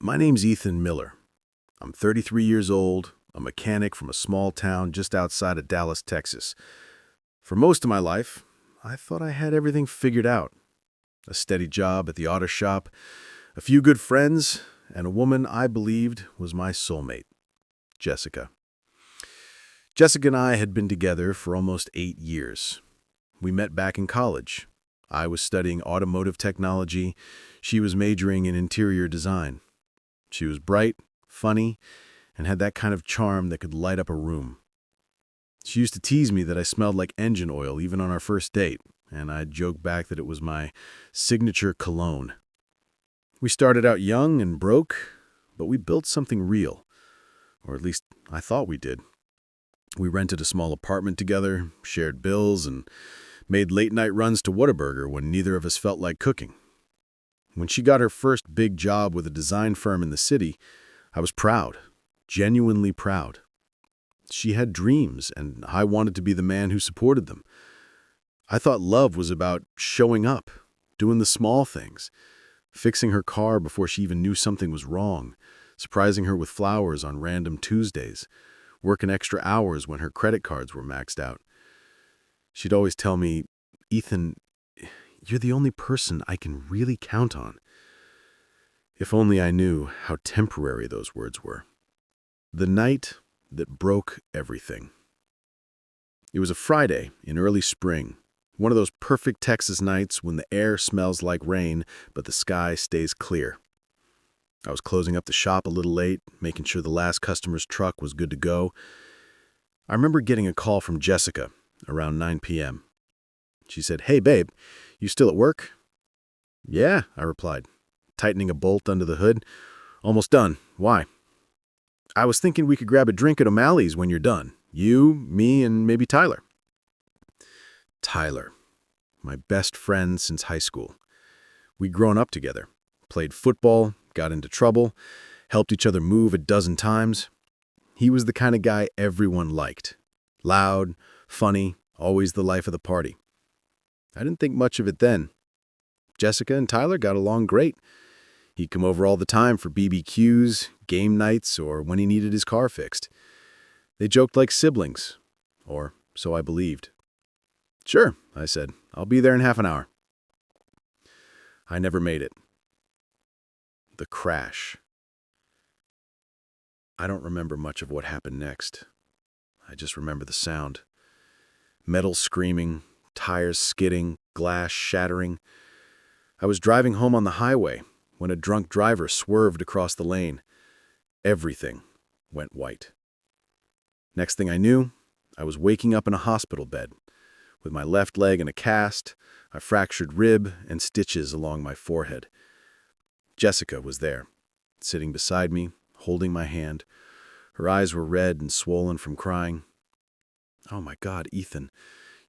My name's Ethan Miller. I'm 33 years old, a mechanic from a small town just outside of Dallas, Texas. For most of my life, I thought I had everything figured out. A steady job at the auto shop, a few good friends, and a woman I believed was my soulmate, Jessica. Jessica and I had been together for almost 8 years. We met back in college. I was studying automotive technology. She was majoring in interior design. She was bright, funny, and had that kind of charm that could light up a room. She used to tease me that I smelled like engine oil even on our first date, and I'd joke back that it was my signature cologne. We started out young and broke, but we built something real. Or at least I thought we did. We rented a small apartment together, shared bills, and made late-night runs to Whataburger when neither of us felt like cooking. When she got her first big job with a design firm in the city, I was proud, genuinely proud. She had dreams, and I wanted to be the man who supported them. I thought love was about showing up, doing the small things, fixing her car before she even knew something was wrong, surprising her with flowers on random Tuesdays, working extra hours when her credit cards were maxed out. She'd always tell me, "Ethan, you're the only person I can really count on." If only I knew how temporary those words were. The night that broke everything. It was a Friday in early spring, one of those perfect Texas nights when the air smells like rain, but the sky stays clear. I was closing up the shop a little late, making sure the last customer's truck was good to go. I remember getting a call from Jessica around 9 p.m. She said, "Hey, babe, you still at work?" "Yeah," I replied, tightening a bolt under the hood. "Almost done. Why?" "I was thinking we could grab a drink at O'Malley's when you're done. You, me, and maybe Tyler." Tyler, my best friend since high school. We'd grown up together, played football, got into trouble, helped each other move a dozen times. He was the kind of guy everyone liked. Loud, funny, always the life of the party. I didn't think much of it then. Jessica and Tyler got along great. He'd come over all the time for BBQs, game nights, or when he needed his car fixed. They joked like siblings, or so I believed. "Sure," I said. "I'll be there in half an hour." I never made it. The crash. I don't remember much of what happened next. I just remember the sound. Metal screaming, tires skidding, glass shattering. I was driving home on the highway when a drunk driver swerved across the lane. Everything went white. Next thing I knew, I was waking up in a hospital bed, with my left leg in a cast, a fractured rib, and stitches along my forehead. Jessica was there, sitting beside me, holding my hand. Her eyes were red and swollen from crying. "Oh my God, Ethan,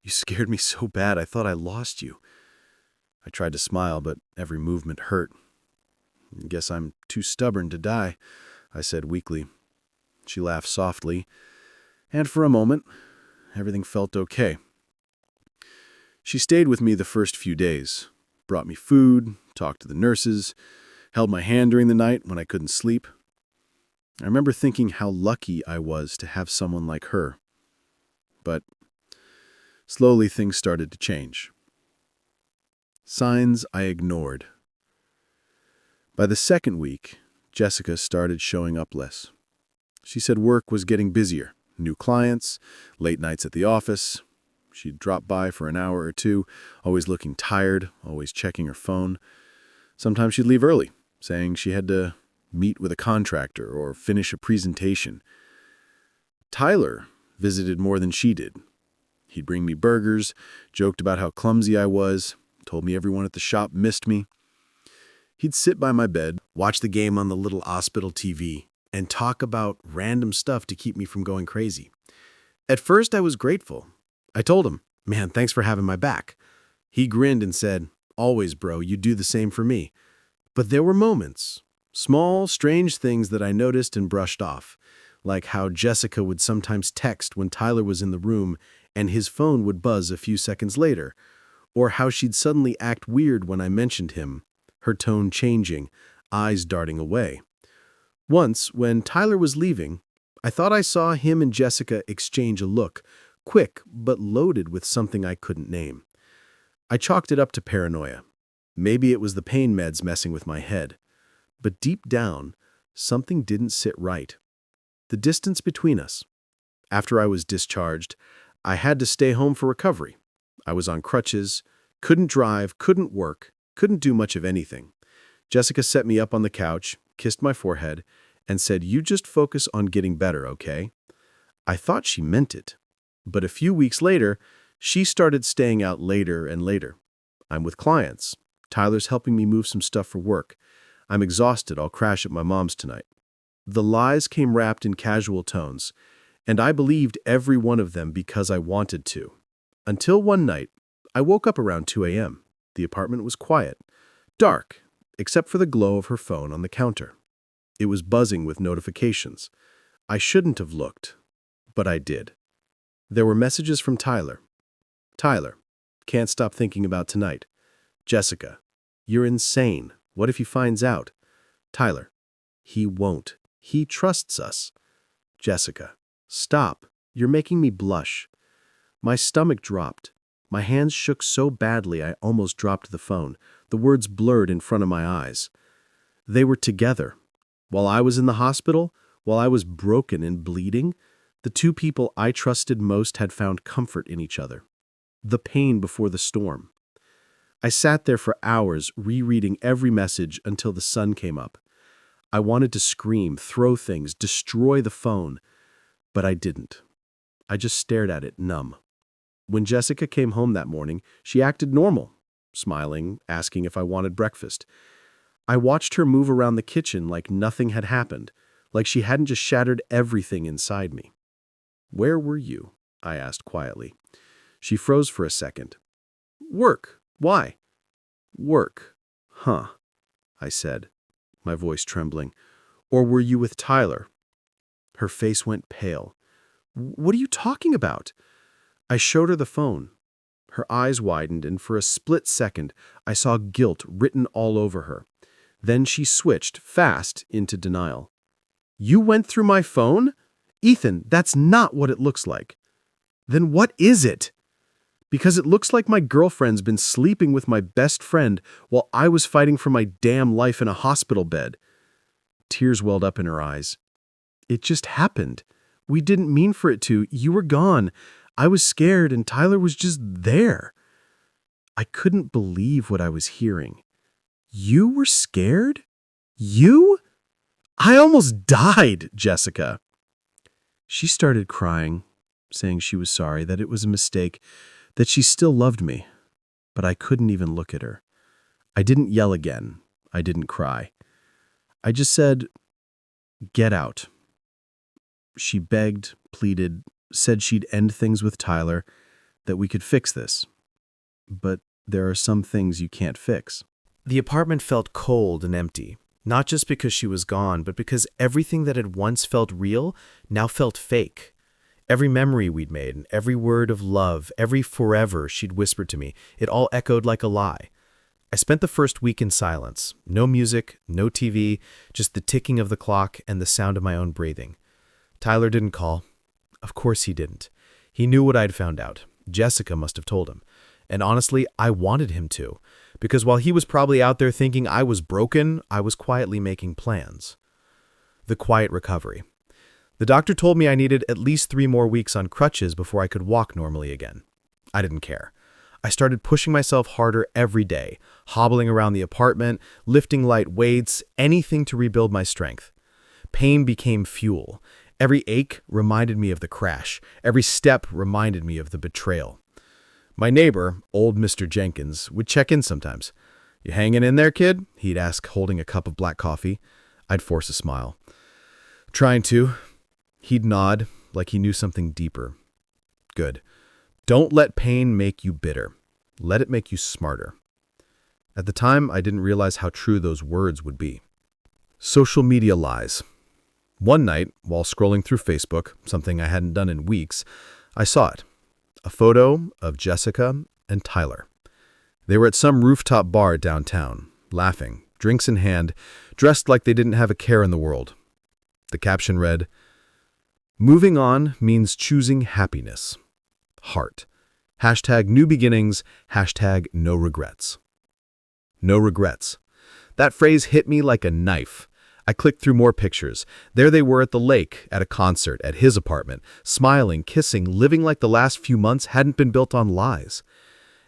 you scared me so bad I thought I lost you." I tried to smile, but every movement hurt. "Guess I'm too stubborn to die," I said weakly. She laughed softly, and for a moment, everything felt okay. She stayed with me the first few days, brought me food, talked to the nurses, held my hand during the night when I couldn't sleep. I remember thinking how lucky I was to have someone like her. But slowly things started to change. Signs I ignored. By the second week, Jessica started showing up less. She said work was getting busier, new clients, late nights at the office. She'd drop by for an hour or two, always looking tired, always checking her phone. Sometimes she'd leave early, saying she had to meet with a contractor or finish a presentation. Tyler visited more than she did. He'd bring me burgers, joked about how clumsy I was, told me everyone at the shop missed me. He'd sit by my bed, watch the game on the little hospital TV, and talk about random stuff to keep me from going crazy. At first, I was grateful. I told him, "Man, thanks for having my back." He grinned and said, "Always, bro, you do the same for me." But there were moments, small, strange things that I noticed and brushed off, like how Jessica would sometimes text when Tyler was in the room and his phone would buzz a few seconds later, or how she'd suddenly act weird when I mentioned him, her tone changing, eyes darting away. Once, when Tyler was leaving, I thought I saw him and Jessica exchange a look, quick but loaded with something I couldn't name. I chalked it up to paranoia. Maybe it was the pain meds messing with my head. But deep down, something didn't sit right. The distance between us. After I was discharged, I had to stay home for recovery. I was on crutches, couldn't drive, couldn't work, couldn't do much of anything. Jessica set me up on the couch, kissed my forehead, and said, "You just focus on getting better, okay?" I thought she meant it. But a few weeks later, she started staying out later and later. I'm with clients. Tyler's helping me move some stuff for work. I'm exhausted. I'll crash at my mom's tonight. The lies came wrapped in casual tones, and I believed every one of them because I wanted to. Until one night, I woke up around 2 a.m. The apartment was quiet, dark, except for the glow of her phone on the counter. It was buzzing with notifications. I shouldn't have looked, but I did. There were messages from Tyler. "Tyler, can't stop thinking about tonight." "Jessica, you're insane. What if he finds out?" "Tyler, he won't. He trusts us." "Jessica, stop. You're making me blush." My stomach dropped. My hands shook so badly I almost dropped the phone. The words blurred in front of my eyes. They were together. While I was in the hospital, while I was broken and bleeding, the two people I trusted most had found comfort in each other. The pain before the storm. I sat there for hours, rereading every message until the sun came up. I wanted to scream, throw things, destroy the phone, but I didn't. I just stared at it, numb. When Jessica came home that morning, she acted normal, smiling, asking if I wanted breakfast. I watched her move around the kitchen like nothing had happened, like she hadn't just shattered everything inside me. "Where were you?" I asked quietly. She froze for a second. "Work. Why?" "Work. Huh," I said, my voice trembling. "Or were you with Tyler?" Her face went pale. "What are you talking about?" I showed her the phone. Her eyes widened, and for a split second, I saw guilt written all over her. Then she switched, fast, into denial. "You went through my phone? Ethan, that's not what it looks like." "Then what is it?" "Because it looks like my girlfriend's been sleeping with my best friend while I was fighting for my damn life in a hospital bed." Tears welled up in her eyes. "It just happened. We didn't mean for it to. You were gone. I was scared, and Tyler was just there." I couldn't believe what I was hearing. "You were scared? You?" "I almost died, Jessica." She started crying, saying she was sorry, that it was a mistake, that she still loved me. But I couldn't even look at her. I didn't yell again. I didn't cry. I just said, "Get out." She begged, pleaded, said she'd end things with Tyler, that we could fix this. But there are some things you can't fix. The apartment felt cold and empty, not just because she was gone, but because everything that had once felt real now felt fake. Every memory we'd made, and every word of love, every forever she'd whispered to me, it all echoed like a lie. I spent the first week in silence. No music, no TV, just the ticking of the clock and the sound of my own breathing. Tyler didn't call. Of course he didn't. He knew what I'd found out. Jessica must have told him. And honestly, I wanted him to, because while he was probably out there thinking I was broken, I was quietly making plans. The quiet recovery. The doctor told me I needed at least 3 more weeks on crutches before I could walk normally again. I didn't care. I started pushing myself harder every day, hobbling around the apartment, lifting light weights, anything to rebuild my strength. Pain became fuel. Every ache reminded me of the crash. Every step reminded me of the betrayal. My neighbor, old Mr. Jenkins, would check in sometimes. "You hanging in there, kid?" he'd ask, holding a cup of black coffee. I'd force a smile. "Trying to." He'd nod, like he knew something deeper. "Good. Don't let pain make you bitter. Let it make you smarter." At the time, I didn't realize how true those words would be. Social media lies. One night, while scrolling through Facebook, something I hadn't done in weeks, I saw it. A photo of Jessica and Tyler. They were at some rooftop bar downtown, laughing, drinks in hand, dressed like they didn't have a care in the world. The caption read, "Moving on means choosing happiness. Heart. Hashtag new beginnings. Hashtag no regrets." No regrets. That phrase hit me like a knife. I clicked through more pictures. There they were at the lake, at a concert, at his apartment, smiling, kissing, living like the last few months hadn't been built on lies.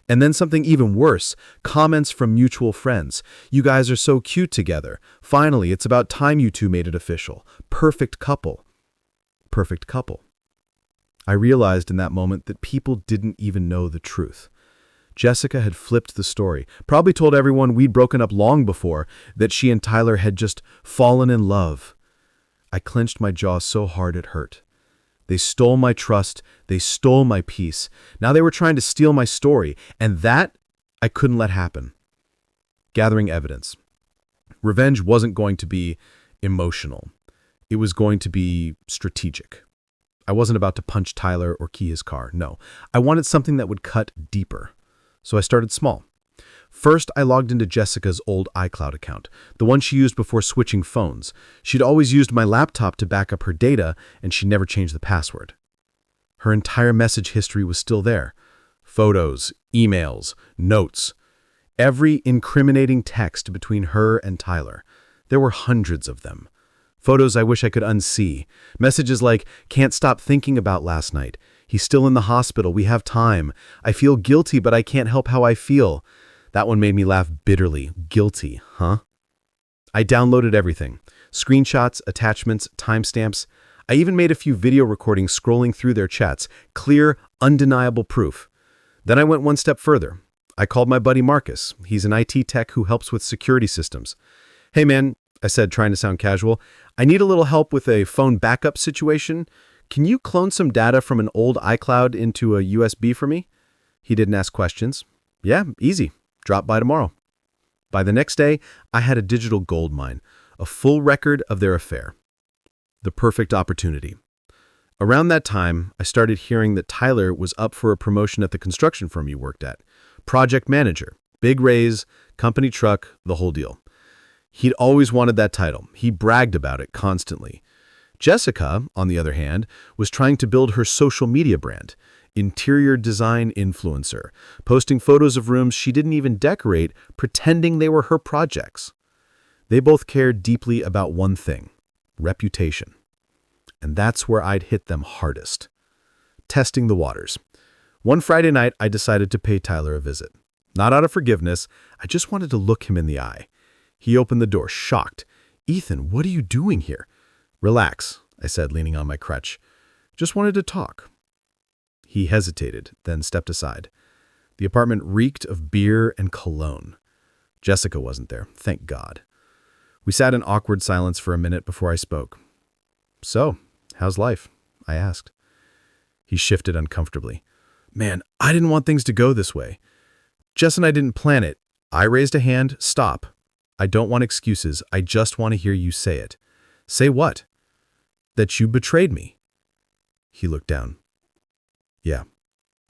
And then something even worse, comments from mutual friends. "You guys are so cute together. Finally, it's about time you two made it official. Perfect couple." Perfect couple. I realized in that moment that people didn't even know the truth. Jessica had flipped the story, probably told everyone we'd broken up long before, that she and Tyler had just fallen in love. I clenched my jaw so hard it hurt. They stole my trust, they stole my peace. Now they were trying to steal my story, and that I couldn't let happen. Gathering evidence. Revenge wasn't going to be emotional. It was going to be strategic. I wasn't about to punch Tyler or key his car, no. I wanted something that would cut deeper. So I started small. First, I logged into Jessica's old iCloud account, the one she used before switching phones. She'd always used my laptop to back up her data, and she never changed the password. Her entire message history was still there. Photos, emails, notes. Every incriminating text between her and Tyler. There were hundreds of them. Photos I wish I could unsee. Messages like, "Can't stop thinking about last night. He's still in the hospital. We have time. I feel guilty, but I can't help how I feel." That one made me laugh bitterly. Guilty, huh? I downloaded everything. Screenshots, attachments, timestamps. I even made a few video recordings scrolling through their chats. Clear, undeniable proof. Then I went one step further. I called my buddy Marcus. He's an IT tech who helps with security systems. "Hey man," I said, trying to sound casual, "I need a little help with a phone backup situation. Can you clone some data from an old iCloud into a USB for me?" He didn't ask questions. "Yeah, easy. Drop by tomorrow." By the next day, I had a digital gold mine, a full record of their affair. The perfect opportunity. Around that time, I started hearing that Tyler was up for a promotion at the construction firm he worked at. Project manager, big raise, company truck, the whole deal. He'd always wanted that title. He bragged about it constantly. Jessica, on the other hand, was trying to build her social media brand. Interior design influencer, posting photos of rooms she didn't even decorate, pretending they were her projects. They both cared deeply about one thing, reputation. And that's where I'd hit them hardest. Testing the waters. One Friday night, I decided to pay Tyler a visit. Not out of forgiveness, I just wanted to look him in the eye. He opened the door, shocked. "Ethan, what are you doing here?" "Relax," I said, leaning on my crutch. "Just wanted to talk." He hesitated, then stepped aside. The apartment reeked of beer and cologne. Jessica wasn't there, thank God. We sat in awkward silence for a minute before I spoke. "So, how's life?" I asked. He shifted uncomfortably. "Man, I didn't want things to go this way. Jess and I didn't plan it." I raised a hand. "Stop. I don't want excuses. I just want to hear you say it." "Say what?" "That you betrayed me." He looked down. "Yeah,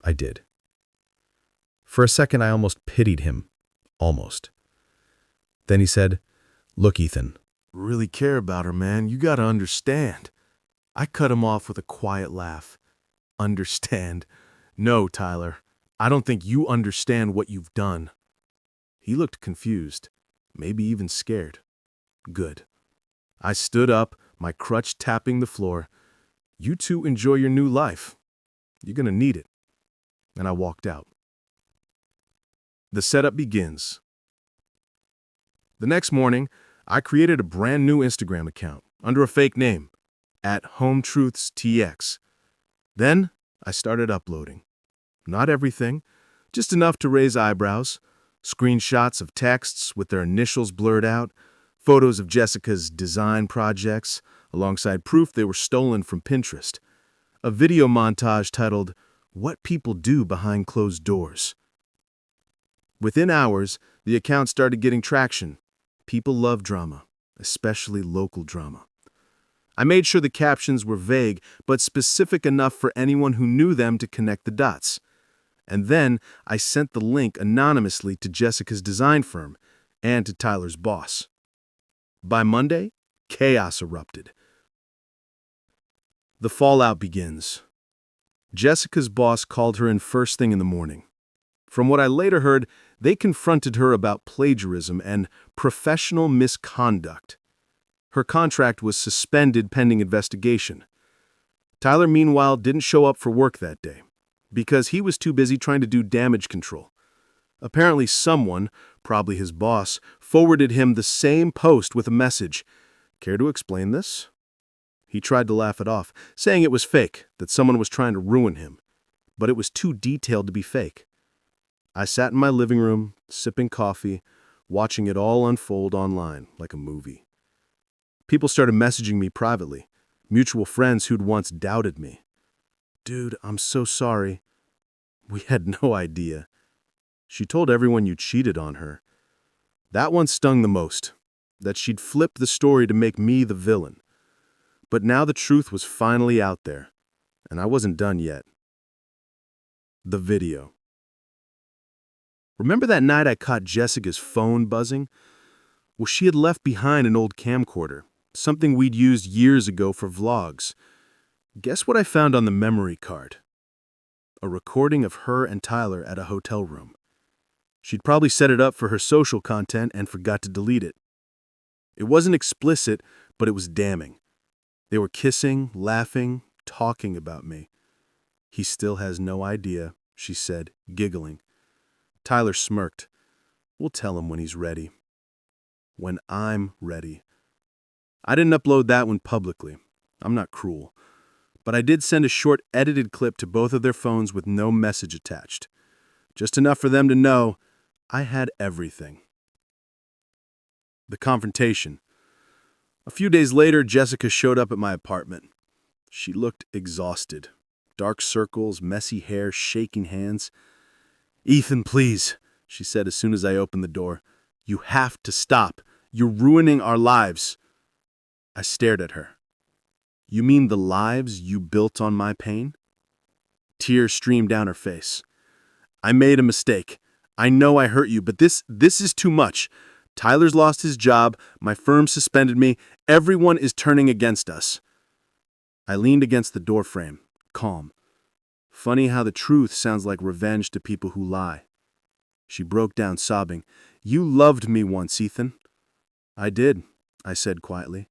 I did." For a second, I almost pitied him. Almost. Then he said, "Look, Ethan. Really care about her, man. You gotta understand." I cut him off with a quiet laugh. "Understand? No, Tyler. I don't think you understand what you've done." He looked confused, maybe even scared. Good. I stood up, my crutch tapping the floor. "You two enjoy your new life. You're gonna need it." And I walked out. The setup begins. The next morning, I created a brand new Instagram account under a fake name, @HomeTruthsTX. Then I started uploading. Not everything, just enough to raise eyebrows. Screenshots of texts with their initials blurred out, photos of Jessica's design projects, alongside proof they were stolen from Pinterest. A video montage titled, "What People Do Behind Closed Doors." Within hours, the account started getting traction. People love drama, especially local drama. I made sure the captions were vague, but specific enough for anyone who knew them to connect the dots. And then I sent the link anonymously to Jessica's design firm and to Tyler's boss. By Monday, chaos erupted. The fallout begins. Jessica's boss called her in first thing in the morning. From what I later heard, they confronted her about plagiarism and professional misconduct. Her contract was suspended pending investigation. Tyler, meanwhile, didn't show up for work that day because he was too busy trying to do damage control. Apparently someone, probably his boss, forwarded him the same post with a message. Care to explain this? He tried to laugh it off, saying it was fake, that someone was trying to ruin him. But it was too detailed to be fake. I sat in my living room, sipping coffee, watching it all unfold online like a movie. People started messaging me privately, mutual friends who'd once doubted me. Dude, I'm so sorry. We had no idea. She told everyone you cheated on her. That one stung the most, that she'd flipped the story to make me the villain. But now the truth was finally out there, and I wasn't done yet. The video. Remember that night I caught Jessica's phone buzzing? Well, she had left behind an old camcorder, something we'd used years ago for vlogs. Guess what I found on the memory card? A recording of her and Tyler at a hotel room. She'd probably set it up for her social content and forgot to delete it. It wasn't explicit, but it was damning. They were kissing, laughing, talking about me. He still has no idea, she said, giggling. Tyler smirked. We'll tell him when he's ready. When I'm ready. I didn't upload that one publicly. I'm not cruel. But I did send a short edited clip to both of their phones with no message attached. Just enough for them to know I had everything. The confrontation. A few days later, Jessica showed up at my apartment. She looked exhausted. Dark circles, messy hair, shaking hands. Ethan, please, she said as soon as I opened the door. You have to stop. You're ruining our lives. I stared at her. You mean the lives you built on my pain? Tears streamed down her face. I made a mistake. I know I hurt you, but this is too much. Tyler's lost his job. My firm suspended me. Everyone is turning against us. I leaned against the doorframe, calm. Funny how the truth sounds like revenge to people who lie. She broke down sobbing. You loved me once, Ethan. I did, I said quietly.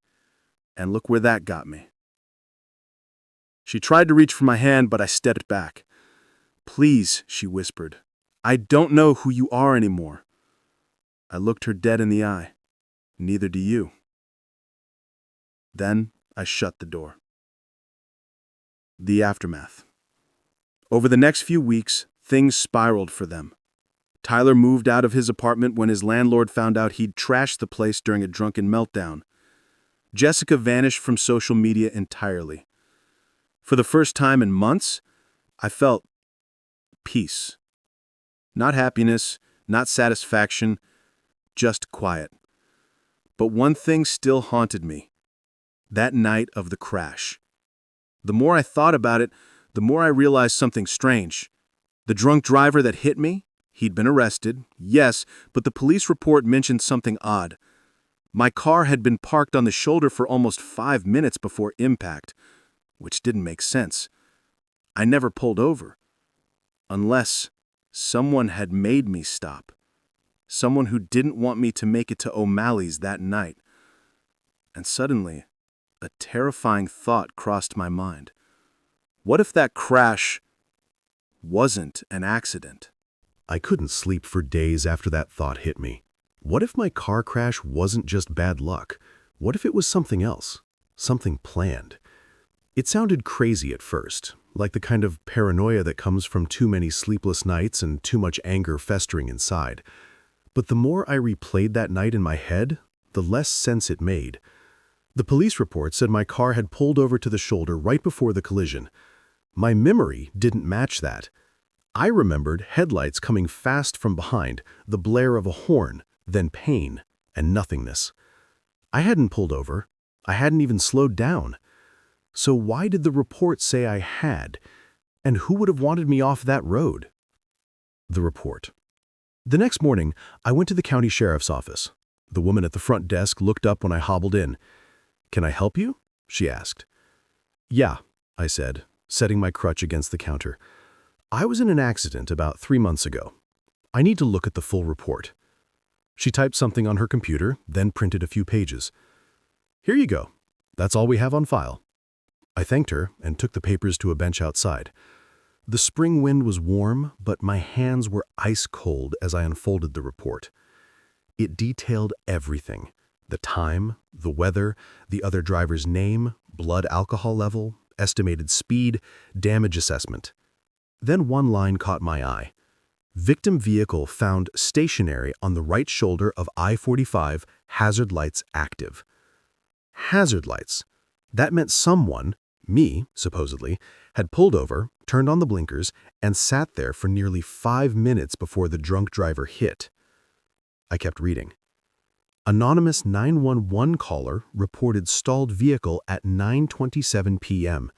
And look where that got me. She tried to reach for my hand, but I stepped back. Please, she whispered. I don't know who you are anymore. I looked her dead in the eye. Neither do you. Then I shut the door. The aftermath. Over the next few weeks, things spiraled for them. Tyler moved out of his apartment when his landlord found out he'd trashed the place during a drunken meltdown. Jessica vanished from social media entirely. For the first time in months, I felt peace. Not happiness, not satisfaction, just quiet. But one thing still haunted me. That night of the crash. The more I thought about it, the more I realized something strange. The drunk driver that hit me, he'd been arrested, yes, but the police report mentioned something odd. My car had been parked on the shoulder for almost 5 minutes before impact, which didn't make sense. I never pulled over. Unless someone had made me stop. Someone who didn't want me to make it to O'Malley's that night. And suddenly, a terrifying thought crossed my mind. What if that crash wasn't an accident? I couldn't sleep for days after that thought hit me. What if my car crash wasn't just bad luck? What if it was something else? Something planned? It sounded crazy at first, like the kind of paranoia that comes from too many sleepless nights and too much anger festering inside. But the more I replayed that night in my head, the less sense it made. The police report said my car had pulled over to the shoulder right before the collision. My memory didn't match that. I remembered headlights coming fast from behind, the blare of a horn, then pain and nothingness. I hadn't pulled over. I hadn't even slowed down. So why did the report say I had? And who would have wanted me off that road? The report. The next morning, I went to the county sheriff's office. The woman at the front desk looked up when I hobbled in. "Can I help you?" she asked. "Yeah," I said, setting my crutch against the counter. "I was in an accident about 3 months ago. I need to look at the full report." She typed something on her computer, then printed a few pages. "Here you go. That's all we have on file." I thanked her and took the papers to a bench outside. The spring wind was warm, but my hands were ice cold as I unfolded the report. It detailed everything: the time, the weather, the other driver's name, blood alcohol level, estimated speed, damage assessment. Then one line caught my eye. "Victim vehicle found stationary on the right shoulder of I-45, hazard lights active." Hazard lights. That meant someone, me, supposedly, had pulled over, turned on the blinkers, and sat there for nearly 5 minutes before the drunk driver hit. I kept reading. Anonymous 911 caller reported stalled vehicle at 9:27 p.m.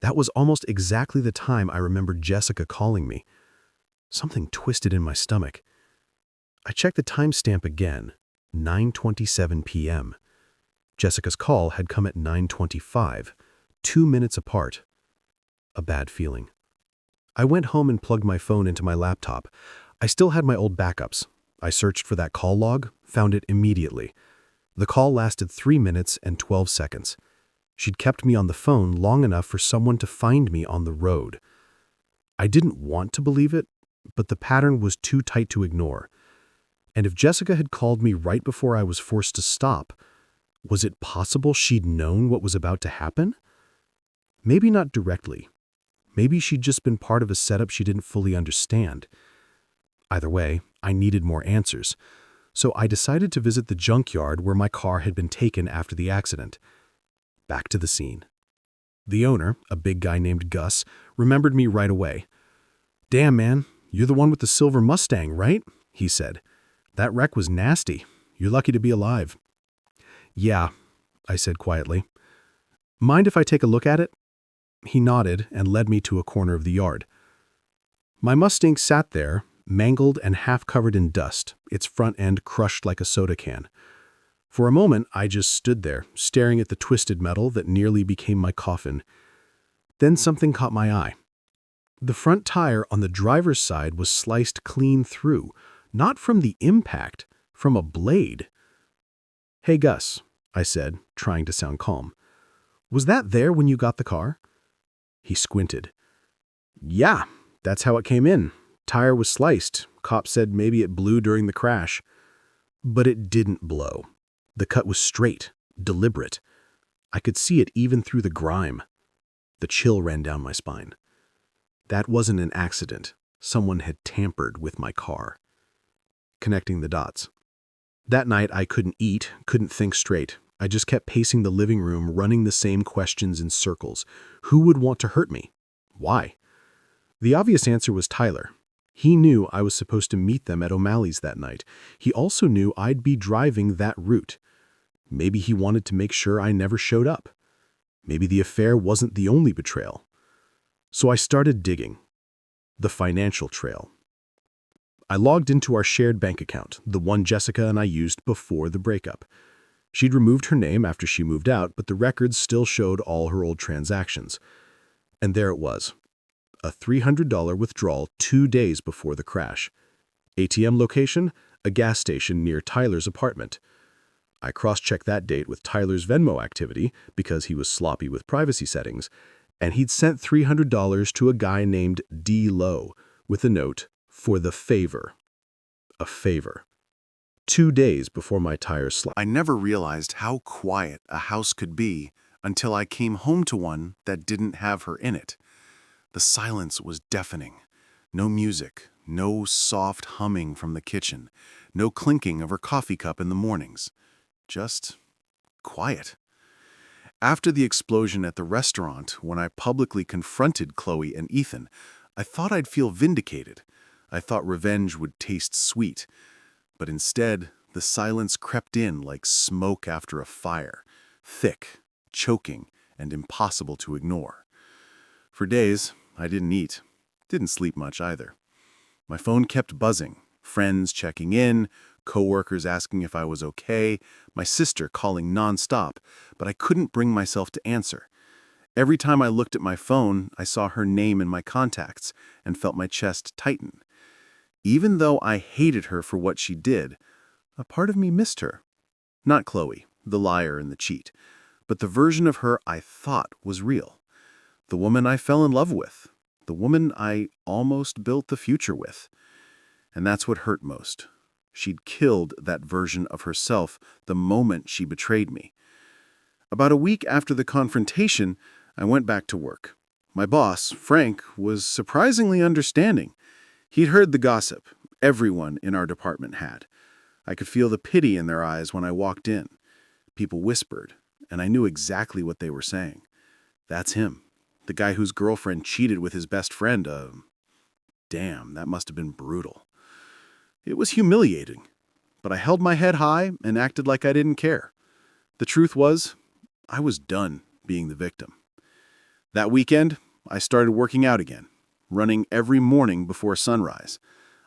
That was almost exactly the time I remembered Jessica calling me. Something twisted in my stomach. I checked the timestamp again, 9:27 p.m. Jessica's call had come at 9:25, 2 minutes apart. A bad feeling. I went home and plugged my phone into my laptop. I still had my old backups. I searched for that call log, found it immediately. The call lasted 3 minutes and 12 seconds. She'd kept me on the phone long enough for someone to find me on the road. I didn't want to believe it, but the pattern was too tight to ignore. And if Jessica had called me right before I was forced to stop, was it possible she'd known what was about to happen? Maybe not directly. Maybe she'd just been part of a setup she didn't fully understand. Either way, I needed more answers, so I decided to visit the junkyard where my car had been taken after the accident. Back to the scene. The owner, a big guy named Gus, remembered me right away. "Damn, man, you're the one with the silver Mustang, right?" he said. "That wreck was nasty. You're lucky to be alive." "Yeah," I said quietly. "Mind if I take a look at it?" He nodded and led me to a corner of the yard. My Mustang sat there, mangled and half covered in dust, its front end crushed like a soda can. For a moment, I just stood there, staring at the twisted metal that nearly became my coffin. Then something caught my eye. The front tire on the driver's side was sliced clean through, not from the impact, from a blade. "Hey, Gus," I said, trying to sound calm. "Was that there when you got the car?" He squinted. "Yeah, that's how it came in. Tire was sliced. Cop said maybe it blew during the crash." But it didn't blow. The cut was straight, deliberate. I could see it even through the grime. The chill ran down my spine. That wasn't an accident. Someone had tampered with my car. Connecting the dots. That night I couldn't eat, couldn't think straight. I just kept pacing the living room, running the same questions in circles. Who would want to hurt me? Why? The obvious answer was Tyler. He knew I was supposed to meet them at O'Malley's that night. He also knew I'd be driving that route. Maybe he wanted to make sure I never showed up. Maybe the affair wasn't the only betrayal. So I started digging. The financial trail. I logged into our shared bank account, the one Jessica and I used before the breakup. She'd removed her name after she moved out, but the records still showed all her old transactions. And there it was. A $300 withdrawal 2 days before the crash. ATM location, a gas station near Tyler's apartment. I cross-checked that date with Tyler's Venmo activity because he was sloppy with privacy settings, and he'd sent $300 to a guy named D. Lowe with a note, "For the favor." A favor. 2 days before my tire slapped. I never realized how quiet a house could be until I came home to one that didn't have her in it. The silence was deafening. No music, no soft humming from the kitchen, no clinking of her coffee cup in the mornings. Just quiet. After the explosion at the restaurant, when I publicly confronted Chloe and Ethan, I thought I'd feel vindicated. I thought revenge would taste sweet. But instead, the silence crept in like smoke after a fire, thick, choking, and impossible to ignore. For days, I didn't eat, didn't sleep much either. My phone kept buzzing, friends checking in, coworkers asking if I was okay, my sister calling nonstop, but I couldn't bring myself to answer. Every time I looked at my phone, I saw her name in my contacts and felt my chest tighten. Even though I hated her for what she did, a part of me missed her. Not Chloe, the liar and the cheat, but the version of her I thought was real. The woman I fell in love with. The woman I almost built the future with. And that's what hurt most. She'd killed that version of herself the moment she betrayed me. About a week after the confrontation, I went back to work. My boss, Frank, was surprisingly understanding. He'd heard the gossip. Everyone in our department had. I could feel the pity in their eyes when I walked in. People whispered, and I knew exactly what they were saying. That's him, the guy whose girlfriend cheated with his best friend. Damn, that must have been brutal. It was humiliating, but I held my head high and acted like I didn't care. The truth was, I was done being the victim. That weekend, I started working out again, running every morning before sunrise.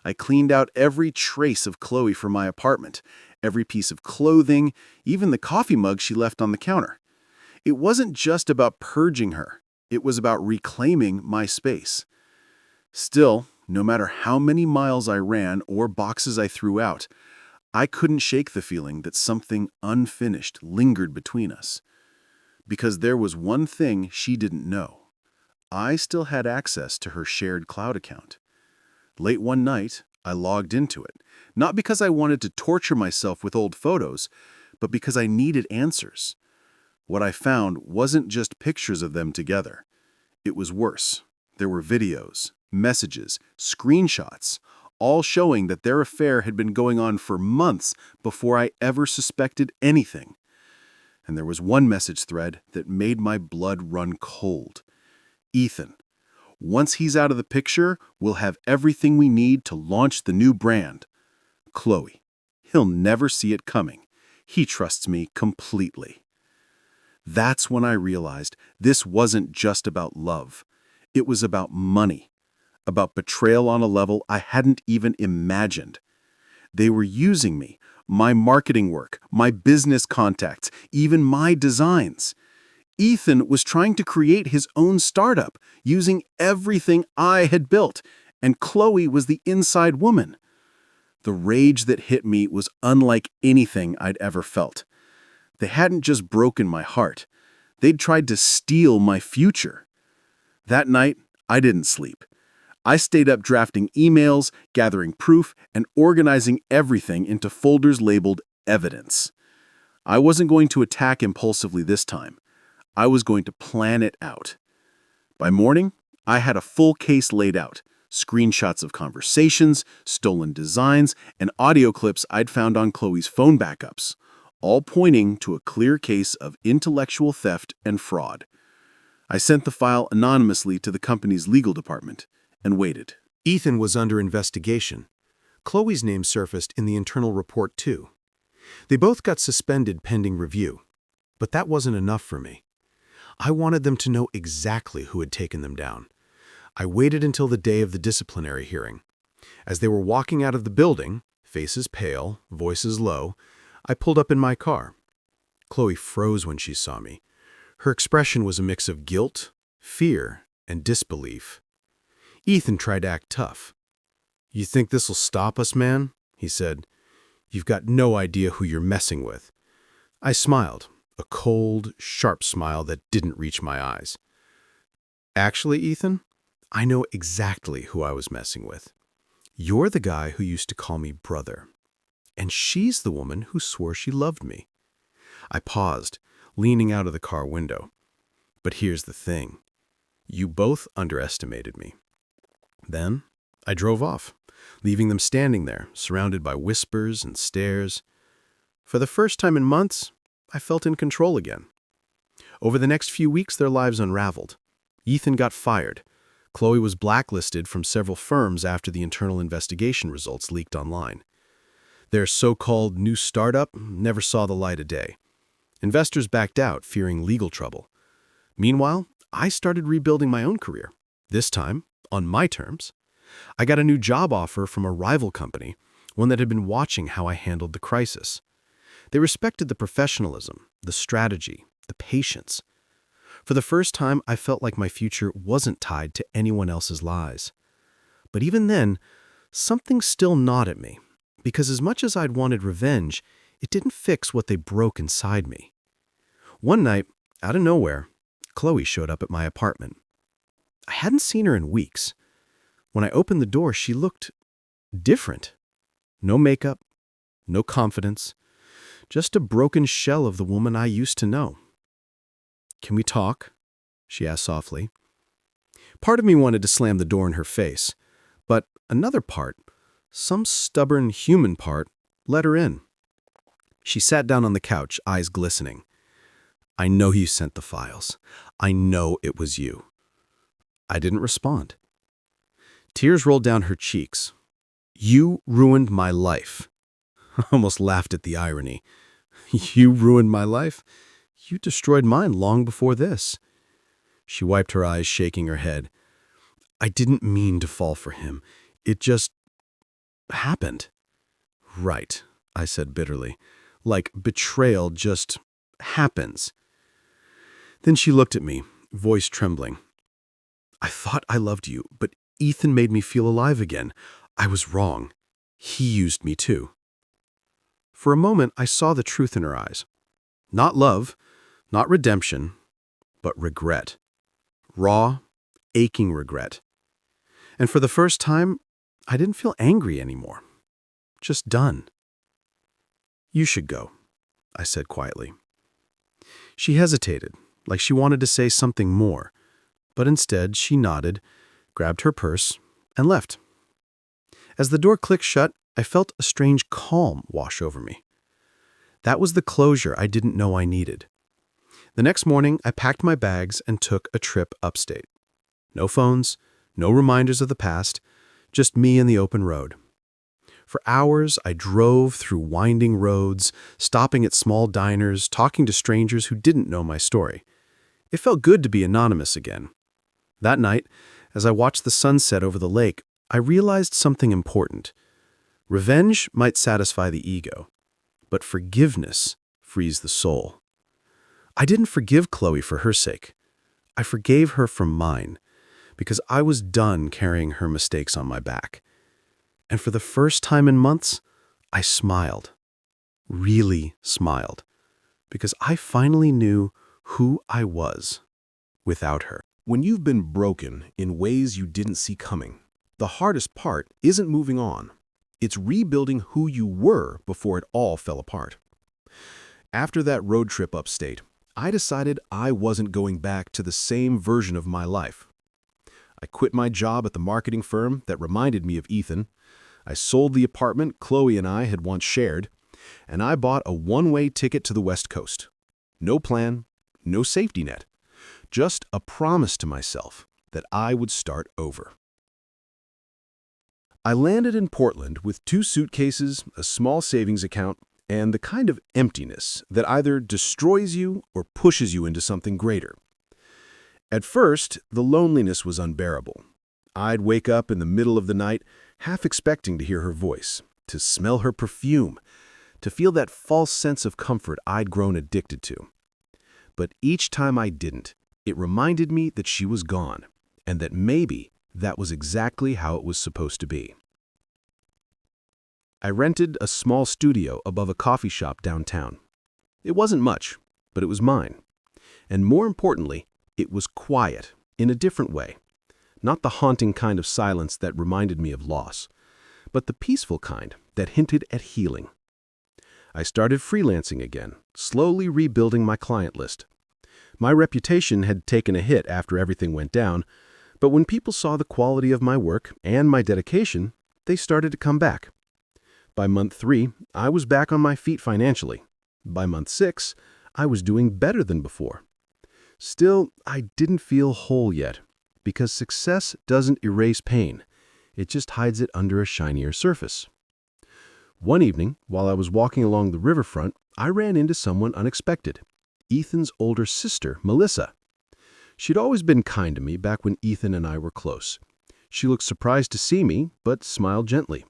I cleaned out every trace of Chloe from my apartment, every piece of clothing, even the coffee mug she left on the counter. It wasn't just about purging her. It was about reclaiming my space. Still, no matter how many miles I ran or boxes I threw out, I couldn't shake the feeling that something unfinished lingered between us. Because there was one thing she didn't know. I still had access to her shared cloud account. Late one night, I logged into it, not because I wanted to torture myself with old photos, but because I needed answers. What I found wasn't just pictures of them together. It was worse. There were videos, messages, screenshots, all showing that their affair had been going on for months before I ever suspected anything. And there was one message thread that made my blood run cold. Ethan. Once he's out of the picture, we'll have everything we need to launch the new brand. Chloe. He'll never see it coming. He trusts me completely. That's when I realized this wasn't just about love. It was about money. About betrayal on a level I hadn't even imagined. They were using me, my marketing work, my business contacts, even my designs. Ethan was trying to create his own startup, using everything I had built, and Chloe was the inside woman. The rage that hit me was unlike anything I'd ever felt. They hadn't just broken my heart. They'd tried to steal my future. That night, I didn't sleep. I stayed up drafting emails, gathering proof, and organizing everything into folders labeled evidence. I wasn't going to attack impulsively this time. I was going to plan it out. By morning, I had a full case laid out, screenshots of conversations, stolen designs, and audio clips I'd found on Chloe's phone backups, all pointing to a clear case of intellectual theft and fraud. I sent the file anonymously to the company's legal department and waited. Ethan was under investigation. Chloe's name surfaced in the internal report too. They both got suspended pending review. But that wasn't enough for me. I wanted them to know exactly who had taken them down. I waited until the day of the disciplinary hearing. As they were walking out of the building, faces pale, voices low, I pulled up in my car. Chloe froze when she saw me. Her expression was a mix of guilt, fear, and disbelief. Ethan tried to act tough. "You think this'll stop us, man?" he said. "You've got no idea who you're messing with." I smiled, a cold, sharp smile that didn't reach my eyes. "Actually, Ethan, I know exactly who I was messing with. You're the guy who used to call me brother. And she's the woman who swore she loved me." I paused, leaning out of the car window. "But here's the thing. You both underestimated me." Then I drove off, leaving them standing there, surrounded by whispers and stares. For the first time in months, I felt in control again. Over the next few weeks, their lives unraveled. Ethan got fired. Chloe was blacklisted from several firms after the internal investigation results leaked online. Their so-called new startup never saw the light of day. Investors backed out, fearing legal trouble. Meanwhile, I started rebuilding my own career, this time on my terms. I got a new job offer from a rival company, one that had been watching how I handled the crisis. They respected the professionalism, the strategy, the patience. For the first time, I felt like my future wasn't tied to anyone else's lies. But even then, something still gnawed at me, because as much as I'd wanted revenge, it didn't fix what they broke inside me. One night, out of nowhere, Chloe showed up at my apartment. I hadn't seen her in weeks. When I opened the door, she looked different. No makeup, no confidence, just a broken shell of the woman I used to know. "Can we talk?" she asked softly. Part of me wanted to slam the door in her face, but another part, some stubborn human part, let her in. She sat down on the couch, eyes glistening. "I know you sent the files. I know it was you." I didn't respond. Tears rolled down her cheeks. "You ruined my life." I almost laughed at the irony. "You ruined my life? You destroyed mine long before this." She wiped her eyes, shaking her head. "I didn't mean to fall for him. It just happened." "Right," I said bitterly. "Like betrayal just happens." Then she looked at me, voice trembling. "I thought I loved you, but Ethan made me feel alive again. I was wrong. He used me too." For a moment, I saw the truth in her eyes. Not love, not redemption, but regret. Raw, aching regret. And for the first time, I didn't feel angry anymore. Just done. "You should go," I said quietly. She hesitated, like she wanted to say something more, but instead she nodded, grabbed her purse, and left. As the door clicked shut, I felt a strange calm wash over me. That was the closure I didn't know I needed. The next morning, I packed my bags and took a trip upstate. No phones, no reminders of the past, just me and the open road. For hours, I drove through winding roads, stopping at small diners, talking to strangers who didn't know my story. It felt good to be anonymous again. That night, as I watched the sunset over the lake, I realized something important. Revenge might satisfy the ego, but forgiveness frees the soul. I didn't forgive Chloe for her sake. I forgave her for mine, because I was done carrying her mistakes on my back. And for the first time in months, I smiled. Really smiled. Because I finally knew who I was without her. When you've been broken in ways you didn't see coming, the hardest part isn't moving on. It's rebuilding who you were before it all fell apart. After that road trip upstate, I decided I wasn't going back to the same version of my life. I quit my job at the marketing firm that reminded me of Ethan. I sold the apartment Chloe and I had once shared, and I bought a one-way ticket to the West Coast. No plan, no safety net, just a promise to myself that I would start over. I landed in Portland with 2 suitcases, a small savings account, and the kind of emptiness that either destroys you or pushes you into something greater. At first, the loneliness was unbearable. I'd wake up in the middle of the night, half expecting to hear her voice, to smell her perfume, to feel that false sense of comfort I'd grown addicted to. But each time I didn't, it reminded me that she was gone, and that maybe that was exactly how it was supposed to be. I rented a small studio above a coffee shop downtown. It wasn't much, but it was mine. And more importantly, it was quiet in a different way. Not the haunting kind of silence that reminded me of loss, but the peaceful kind that hinted at healing. I started freelancing again, slowly rebuilding my client list. My reputation had taken a hit after everything went down, but when people saw the quality of my work and my dedication, they started to come back. By month 3, I was back on my feet financially. By month 6, I was doing better than before. Still, I didn't feel whole yet, because success doesn't erase pain. It just hides it under a shinier surface. One evening, while I was walking along the riverfront, I ran into someone unexpected. Ethan's older sister, Melissa. She'd always been kind to me back when Ethan and I were close. She looked surprised to see me, but smiled gently.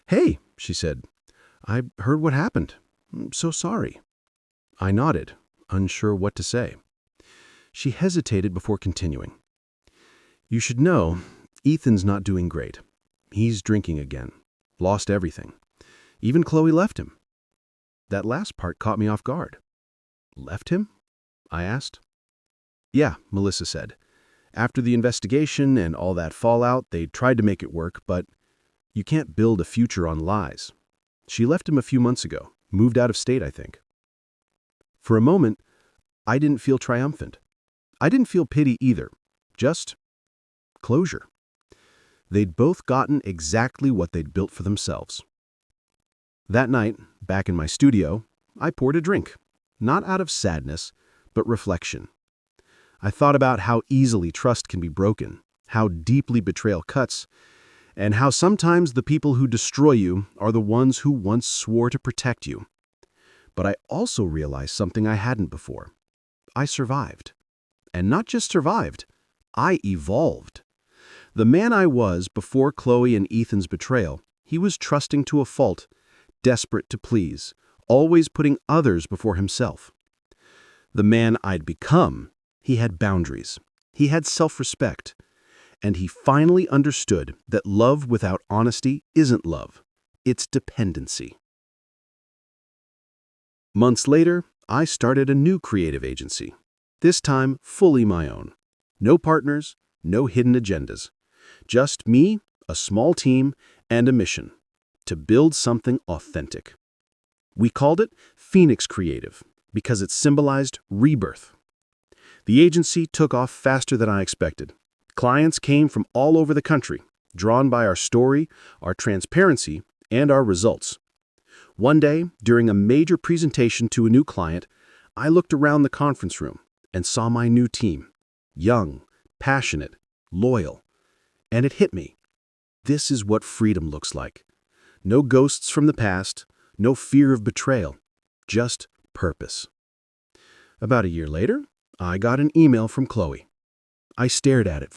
"Hey," she said, "I heard what happened. I'm so sorry." I nodded, unsure what to say. She hesitated before continuing. "You should know, Ethan's not doing great. He's drinking again. Lost everything. Even Chloe left him." That last part caught me off guard. "Left him?" I asked. "Yeah," Melissa said. "After the investigation and all that fallout, they tried to make it work, but you can't build a future on lies. She left him a few months ago, moved out of state, I think." For a moment, I didn't feel triumphant. I didn't feel pity either, just closure. They'd both gotten exactly what they'd built for themselves. That night, back in my studio, I poured a drink, not out of sadness, but reflection. I thought about how easily trust can be broken, how deeply betrayal cuts, and how sometimes the people who destroy you are the ones who once swore to protect you. But I also realized something I hadn't before. I survived. And not just survived, I evolved. The man I was before Chloe and Ethan's betrayal, he was trusting to a fault, desperate to please, always putting others before himself. The man I'd become, he had boundaries, he had self-respect, and he finally understood that love without honesty isn't love, it's dependency. Months later, I started a new creative agency, this time fully my own. No partners, no hidden agendas. Just me, a small team, and a mission: to build something authentic. We called it Phoenix Creative because it symbolized rebirth. The agency took off faster than I expected. Clients came from all over the country, drawn by our story, our transparency, and our results. One day, during a major presentation to a new client, I looked around the conference room and saw my new team. Young, passionate, loyal. And it hit me. This is what freedom looks like. No ghosts from the past, no fear of betrayal, just purpose. About a year later, I got an email from Chloe. I stared at it